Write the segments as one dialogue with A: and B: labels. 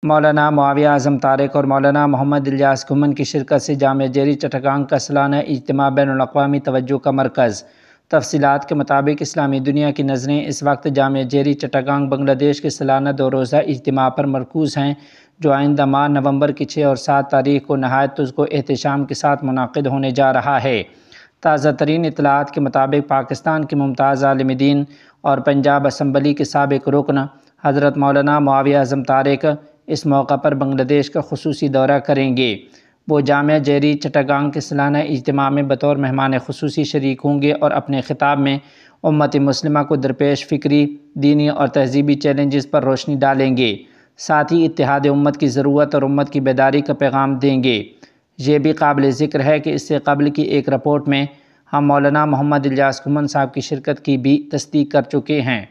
A: مولانا معاویہ اعظم طارق اور مولانا محمد الیاس گھمن کی شرکت سے جامعہ جیری چٹاگانگ کا سالانہ اجتماع بین الاقوامی توجہ کا مرکز۔ تفصیلات کے مطابق اسلامی دنیا کی نظریں اس وقت جامعہ جیری چٹاگانگ بنگلہ دیش کے سالانہ 2 روزہ اجتماع پر مرکوز ہیں، جو آئندہ ماہ نومبر کی 6 اور 7 تاریخ کو نہایت تزک و احتشام کے ساتھ منعقد ہونے جا رہا ہے۔ تازہ ترین اطلاعات کے مطابق پاکستان کے ممتاز عالم دین اور پنجاب اسمبلی کے سابق رکن حضرت مولانا معاویہ اعظم طارق اس موقع پر بنگلہ دیش کا خصوصی دورہ کریں گے۔ وہ جامعہ جیری چٹاگانگ کے سالانہ اجتماع میں بطور مہمان خصوصی شریک ہوں گے اور اپنے خطاب میں امت مسلمہ کو درپیش فکری، دینی اور تہذیبی چیلنجز پر روشنی ڈالیں گے، ساتھ ہی اتحاد امت کی ضرورت اور امت کی بیداری کا پیغام دیں گے۔ یہ بھی قابل ذکر ہے کہ اس سے قبل کی ایک رپورٹ میں ہم مولانا محمد الیاس گھمن صاحب کی شرکت کی بھی تصدیق کر چکے ہیں،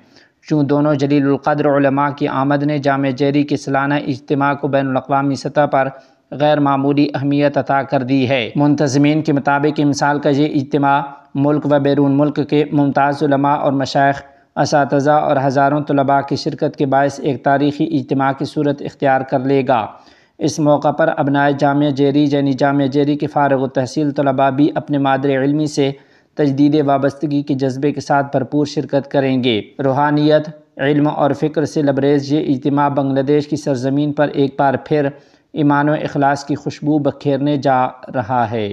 A: چوں دونوں جلیل القدر علماء کی آمد نے جامعہ جیری کے سالانہ اجتماع کو بین الاقوامی سطح پر غیر معمولی اہمیت عطا کر دی ہے۔ منتظمین کے مطابق امسال کا یہ اجتماع ملک و بیرون ملک کے ممتاز علماء اور مشائخ، اساتذہ اور ہزاروں طلباء کی شرکت کے باعث ایک تاریخی اجتماع کی صورت اختیار کر لے گا۔ اس موقع پر ابنائے جامعہ جیری یعنی جامعہ جیری کے فارغ التحصیل طلباء بھی اپنے مادر علمی سے تجدید وابستگی کے جذبے کے ساتھ بھرپور شرکت کریں گے۔ روحانیت، علم اور فکر سے لبریز یہ اجتماع بنگلہ دیش کی سرزمین پر ایک بار پھر ایمان و اخلاص کی خوشبو بکھیرنے جا رہا ہے۔